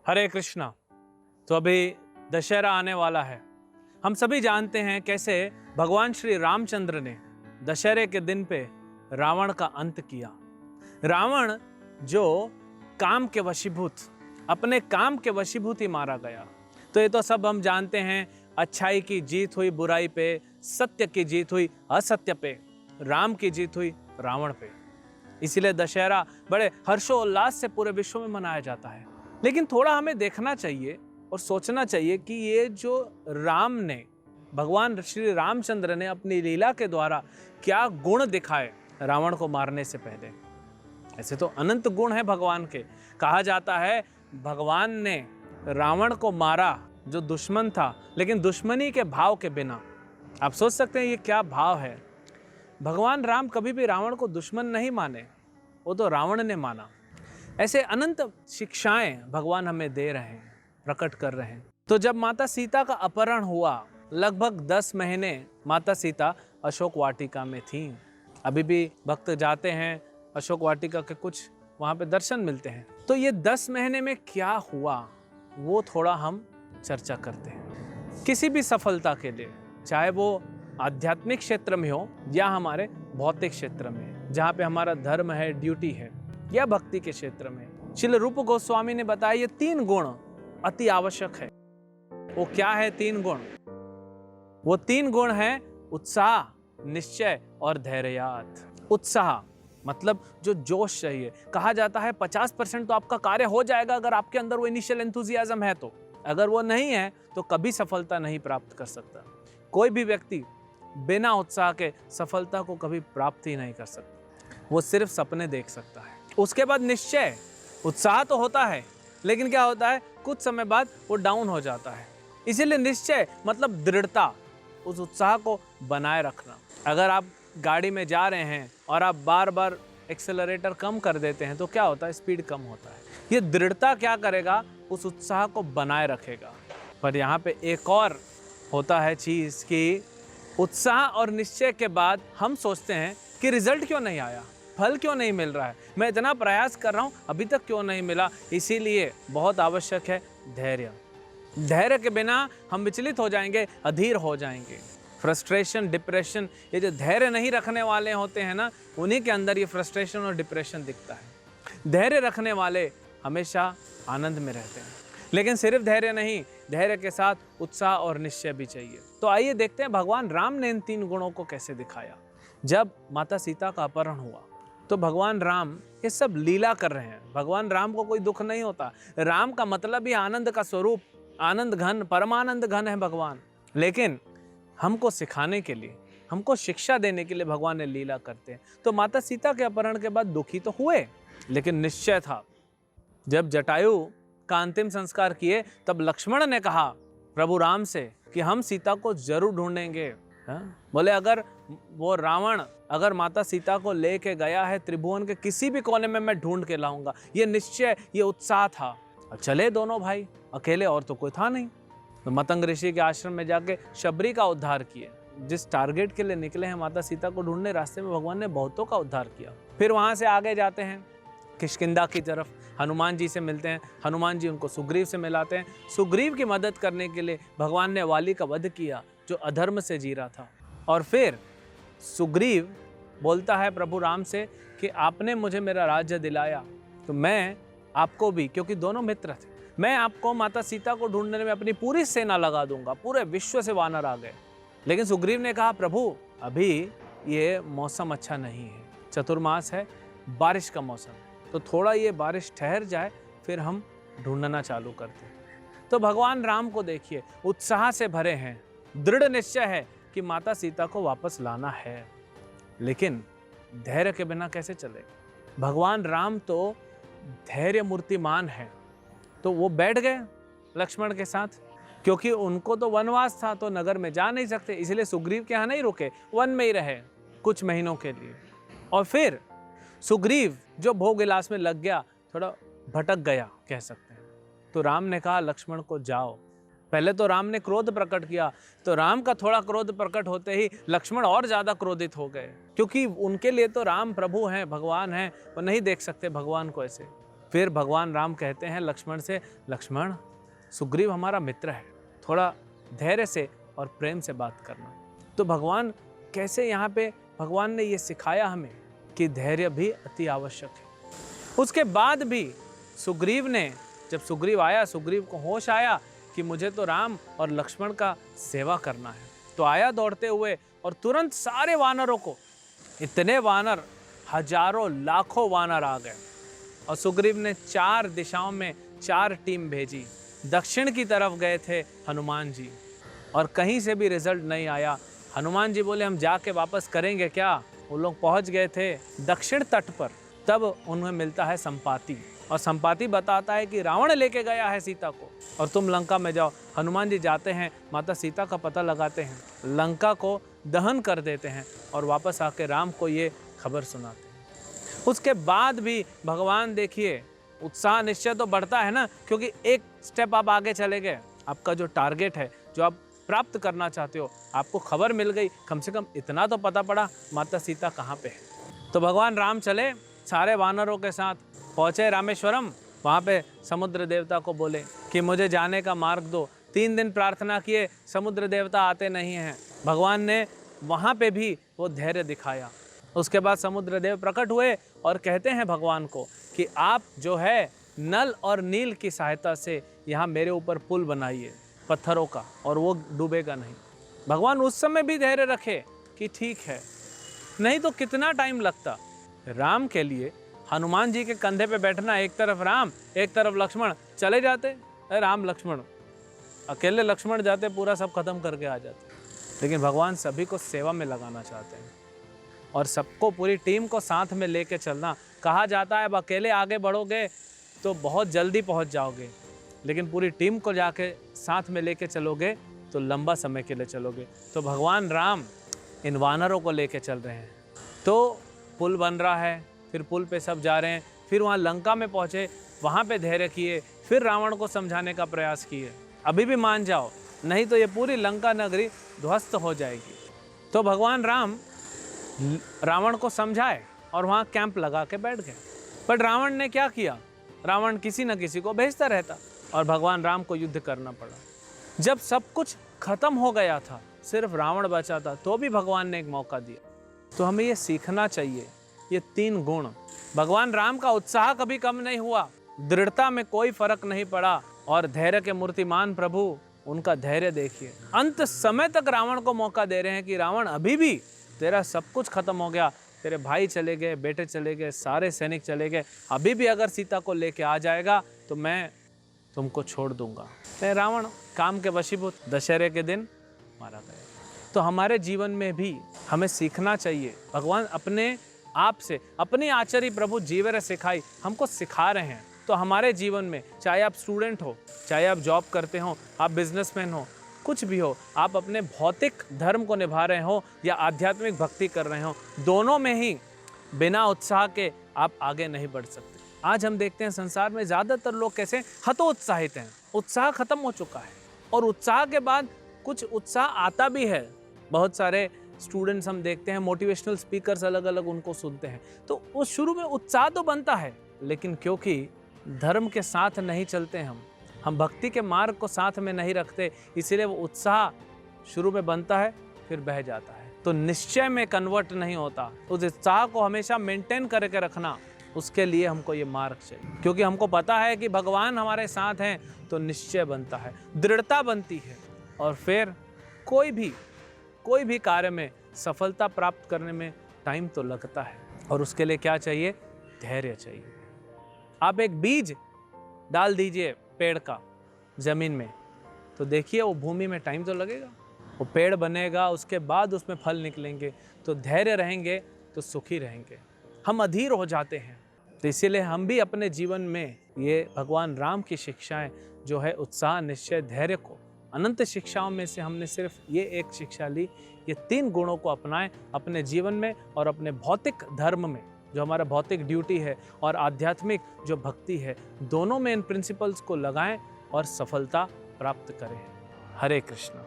हरे कृष्णा। तो अभी दशहरा आने वाला है। हम सभी जानते हैं कैसे भगवान श्री रामचंद्र ने दशहरे के दिन पे रावण का अंत किया। रावण जो काम के वशीभूत, अपने काम के वशीभूत ही मारा गया। तो ये तो सब हम जानते हैं, अच्छाई की जीत हुई बुराई पे, सत्य की जीत हुई असत्य पे, राम की जीत हुई रावण पे। इसीलिए दशहरा बड़े हर्षोल्लास से पूरे विश्व में मनाया जाता है। लेकिन थोड़ा हमें देखना चाहिए और सोचना चाहिए कि ये जो राम ने, भगवान श्री रामचंद्र ने अपनी लीला के द्वारा क्या गुण दिखाए रावण को मारने से पहले। ऐसे तो अनंत गुण है भगवान के। कहा जाता है भगवान ने रावण को मारा जो दुश्मन था, लेकिन दुश्मनी के भाव के बिना। आप सोच सकते हैं ये क्या भाव है। भगवान राम कभी भी रावण को दुश्मन नहीं माने, वो तो रावण ने माना। ऐसे अनंत शिक्षाएं भगवान हमें दे रहे हैं, प्रकट कर रहे हैं। तो जब माता सीता का अपहरण हुआ, लगभग 10 महीने माता सीता अशोक वाटिका में थीं। अभी भी भक्त जाते हैं अशोक वाटिका के, कुछ वहाँ पे दर्शन मिलते हैं। तो ये 10 महीने में क्या हुआ वो थोड़ा हम चर्चा करते हैं। किसी भी सफलता के लिए, चाहे वो आध्यात्मिक क्षेत्र में हो या हमारे भौतिक क्षेत्र में, जहाँ पे हमारा धर्म है, ड्यूटी है, या भक्ति के क्षेत्र में, श्रील रूप गोस्वामी ने बताया ये 3 गुण अति आवश्यक है। वो क्या है 3 गुण? वो 3 गुण है उत्साह, निश्चय और धैर्यात। उत्साह मतलब जो जोश चाहिए। कहा जाता है 50% तो आपका कार्य हो जाएगा अगर आपके अंदर वो इनिशियल एंथुजियाज्म है। तो अगर वो नहीं है तो कभी सफलता नहीं प्राप्त कर सकता। कोई भी व्यक्ति बिना उत्साह के सफलता को कभी प्राप्त ही नहीं कर सकता। वो सिर्फ सपने देख सकता है। उसके बाद निश्चय। उत्साह तो होता है, लेकिन क्या होता है, कुछ समय बाद वो डाउन हो जाता है। इसीलिए निश्चय मतलब दृढ़ता, उस उत्साह को बनाए रखना। अगर आप गाड़ी में जा रहे हैं और आप बार बार एक्सेलरेटर कम कर देते हैं तो क्या होता है, स्पीड कम होता है। ये दृढ़ता क्या करेगा, उस उत्साह को बनाए रखेगा। पर यहाँ पे एक और होता है चीज़ कि उत्साह और निश्चय के बाद हम सोचते हैं कि रिजल्ट क्यों नहीं आया, फल क्यों नहीं मिल रहा है, मैं इतना प्रयास कर रहा हूँ अभी तक क्यों नहीं मिला। इसीलिए बहुत आवश्यक है धैर्य। धैर्य के बिना हम विचलित हो जाएंगे, अधीर हो जाएंगे। फ्रस्ट्रेशन, डिप्रेशन, ये जो धैर्य नहीं रखने वाले होते हैं ना, उन्हीं के अंदर ये फ्रस्ट्रेशन और डिप्रेशन दिखता है। धैर्य रखने वाले हमेशा आनंद में रहते हैं। लेकिन सिर्फ धैर्य नहीं, धैर्य के साथ उत्साह और निश्चय भी चाहिए। तो आइए देखते हैं भगवान राम ने इन 3 गुणों को कैसे दिखाया। जब माता सीता का अपहरण हुआ तो भगवान राम ये सब लीला कर रहे हैं। भगवान राम को कोई दुख नहीं होता। राम का मतलब ही आनंद का स्वरूप, आनंद घन, परमानंद घन है भगवान। लेकिन हमको सिखाने के लिए, हमको शिक्षा देने के लिए भगवान ने लीला करते हैं। तो माता सीता के अपहरण के बाद दुखी तो हुए, लेकिन निश्चय था। जब जटायु का अंतिम संस्कार किए तब लक्ष्मण ने कहा प्रभु राम से कि हम सीता को जरूर ढूंढेंगे। बोले अगर वो रावण अगर माता सीता को लेके गया है त्रिभुवन के किसी भी कोने में, मैं ढूंढ के लाऊंगा। ये निश्चय, ये उत्साह था। और चले दोनों भाई अकेले, और तो कोई था नहीं। तो मतंग ऋषि के आश्रम में जाके शबरी का उद्धार किए। जिस टारगेट के लिए निकले हैं माता सीता को ढूंढने, रास्ते में भगवान ने बहुतों का उद्धार किया। फिर वहां से आगे जाते हैं किष्किंधा की तरफ, हनुमान जी से मिलते हैं। हनुमान जी उनको सुग्रीव से मिलाते हैं। सुग्रीव की मदद करने के लिए भगवान ने वाली का वध किया जो अधर्म से जी रहा था। और फिर सुग्रीव बोलता है प्रभु राम से कि आपने मुझे मेरा राज्य दिलाया तो मैं आपको भी, क्योंकि दोनों मित्र थे, मैं आपको माता सीता को ढूंढने में अपनी पूरी सेना लगा दूंगा। पूरे विश्व से वानर आ गए। लेकिन सुग्रीव ने कहा प्रभु अभी ये मौसम अच्छा नहीं है, चतुर्मास है, बारिश का मौसम है, तो थोड़ा ये बारिश ठहर जाए फिर हम ढूंढना चालू करते हैं। तो भगवान राम को देखिए, उत्साह से भरे हैं, दृढ़ निश्चय है कि माता सीता को वापस लाना है। लेकिन धैर्य के बिना कैसे चलेगा। भगवान राम तो धैर्य मूर्तिमान है। तो वो बैठ गए लक्ष्मण के साथ, क्योंकि उनको तो वनवास था, तो नगर में जा नहीं सकते। इसलिए सुग्रीव के यहाँ नहीं रुके, वन में ही रहे कुछ महीनों के लिए। और फिर सुग्रीव जो भोग विलास में लग गया, थोड़ा भटक गया कह सकते हैं। तो राम ने कहा लक्ष्मण को जाओ। पहले तो राम ने क्रोध प्रकट किया, तो राम का थोड़ा क्रोध प्रकट होते ही लक्ष्मण और ज्यादा क्रोधित हो गए, क्योंकि उनके लिए तो राम प्रभु हैं, भगवान हैं, वो नहीं देख सकते भगवान को ऐसे। फिर भगवान राम कहते हैं लक्ष्मण से, लक्ष्मण सुग्रीव हमारा मित्र है, थोड़ा धैर्य से और प्रेम से बात करना। तो भगवान कैसे यहाँ पे भगवान ने ये सिखाया हमें कि धैर्य भी अति आवश्यक है। उसके बाद भी सुग्रीव ने, जब सुग्रीव आया, सुग्रीव को होश आया कि मुझे तो राम और लक्ष्मण का सेवा करना है, तो आया दौड़ते हुए और तुरंत सारे वानरों को, इतने वानर, हजारों लाखों वानर आ गए और सुग्रीव ने 4 दिशाओं में 4 टीम भेजी। दक्षिण की तरफ गए थे हनुमान जी और कहीं से भी रिजल्ट नहीं आया। हनुमान जी बोले हम जाके वापस करेंगे क्या। वो लोग पहुंच गए थे दक्षिण तट पर, तब उन्हें मिलता है संपाति और संपाति बताता है कि रावण लेके गया है सीता को और तुम लंका में जाओ। हनुमान जी जाते हैं, माता सीता का पता लगाते हैं, लंका को दहन कर देते हैं और वापस आके राम को ये खबर सुनाते हैं। उसके बाद भी भगवान देखिए, उत्साह निश्चय तो बढ़ता है ना, क्योंकि एक स्टेप आप आगे चले गए। आपका जो टारगेट है, जो आप प्राप्त करना चाहते हो, आपको खबर मिल गई, कम से कम इतना तो पता पड़ा माता सीता कहाँ पे है। तो भगवान राम चले सारे वानरों के साथ, पहुँचे रामेश्वरम। वहाँ पे समुद्र देवता को बोले कि मुझे जाने का मार्ग दो। 3 दिन प्रार्थना किए, समुद्र देवता आते नहीं हैं। भगवान ने वहाँ पे भी वो धैर्य दिखाया। उसके बाद समुद्र देव प्रकट हुए और कहते हैं भगवान को कि आप जो है नल और नील की सहायता से यहाँ मेरे ऊपर पुल बनाइए पत्थरों का, और वो डूबेगा नहीं। भगवान उस समय भी धैर्य रखे कि ठीक है, नहीं तो कितना टाइम लगता। राम के लिए हनुमान जी के कंधे पे बैठना, एक तरफ राम एक तरफ लक्ष्मण, चले जाते राम लक्ष्मण, अकेले लक्ष्मण जाते पूरा सब खत्म करके आ जाते। लेकिन भगवान सभी को सेवा में लगाना चाहते हैं और सबको, पूरी टीम को साथ में लेके चलना। कहा जाता है अब अकेले आगे बढ़ोगे तो बहुत जल्दी पहुंच जाओगे, लेकिन पूरी टीम को जाके साथ में लेके चलोगे तो लंबा समय के लिए चलोगे। तो भगवान राम इन वानरों को लेके चल रहे हैं। तो पुल बन रहा है, फिर पुल पे सब जा रहे हैं, फिर वहाँ लंका में पहुँचे, वहाँ पे धैर्य किए, फिर रावण को समझाने का प्रयास किए, अभी भी मान जाओ, नहीं तो ये पूरी लंका नगरी ध्वस्त हो जाएगी। तो भगवान राम रावण को समझाए और वहाँ कैंप लगा के बैठ गए। पर रावण ने क्या किया, रावण किसी न किसी को भेजता रहता और भगवान राम को युद्ध करना पड़ा। जब सब कुछ खत्म हो गया था, सिर्फ रावण बचा था, तो भी भगवान ने एक मौका दिया। तो हमें ये सीखना चाहिए, ये 3 गुण। भगवान राम का उत्साह कभी कम नहीं हुआ, दृढ़ता में कोई फर्क नहीं पड़ा, और धैर्य के मूर्तिमान प्रभु, उनका धैर्य देखिए। अंत समय तक रावण को मौका दे रहे हैं कि रावण अभी भी, तेरा सब कुछ खत्म हो गया, तेरे भाई चले गए, बेटे चले गए, सारे सैनिक चले गए, अभी भी अगर सीता को लेके आ जाएगा तो मैं तुमको छोड़ दूंगा। तो रावण काम के वशीभूत दशहरे के दिन मारा गया। तो हमारे जीवन में भी हमें सीखना चाहिए। भगवान अपने आप से, अपनी आचार्य प्रभु जीवन सिखाई, हमको सिखा रहे हैं। तो हमारे जीवन में, चाहे आप स्टूडेंट हो, चाहे आप जॉब करते हो, आप बिजनेसमैन हो, कुछ भी हो, आप अपने भौतिक धर्म को निभा रहे हो या आध्यात्मिक भक्ति कर रहे हो, दोनों में ही बिना उत्साह के आप आगे नहीं बढ़ सकते। आज हम देखते हैं संसार में ज़्यादातर लोग कैसे हतोत्साहित हैं, उत्साह खत्म हो चुका है, और उत्साह के बाद कुछ उत्साह आता भी है। बहुत सारे स्टूडेंट्स हम देखते हैं, मोटिवेशनल स्पीकर्स अलग अलग उनको सुनते हैं, तो वो शुरू में उत्साह तो बनता है, लेकिन क्योंकि धर्म के साथ नहीं चलते, हम भक्ति के मार्ग को साथ में नहीं रखते, इसीलिए वो उत्साह शुरू में बनता है फिर बह जाता है, तो निश्चय में कन्वर्ट नहीं होता। उस उत्साह को हमेशा मेंटेन करके रखना, उसके लिए हमको ये मार्ग चाहिए, क्योंकि हमको पता है कि भगवान हमारे साथ हैं, तो निश्चय बनता है, दृढ़ता बनती है, और फिर कोई भी कार्य में सफलता प्राप्त करने में टाइम तो लगता है, और उसके लिए क्या चाहिए, धैर्य चाहिए। आप एक बीज डाल दीजिए पेड़ का जमीन में, तो देखिए वो भूमि में टाइम तो लगेगा, वो पेड़ बनेगा, उसके बाद उसमें फल निकलेंगे। तो धैर्य रहेंगे तो सुखी रहेंगे। हम अधीर हो जाते हैं, तो इसीलिए हम भी अपने जीवन में ये भगवान राम की शिक्षाएं जो है उत्साह, निश्चय, धैर्य को, अनंत शिक्षाओं में से हमने सिर्फ ये एक शिक्षा ली, ये 3 गुणों को अपनाएं अपने जीवन में और अपने भौतिक धर्म में, जो हमारा भौतिक ड्यूटी है, और आध्यात्मिक जो भक्ति है, दोनों में इन प्रिंसिपल्स को लगाएं और सफलता प्राप्त करें। हरे कृष्ण।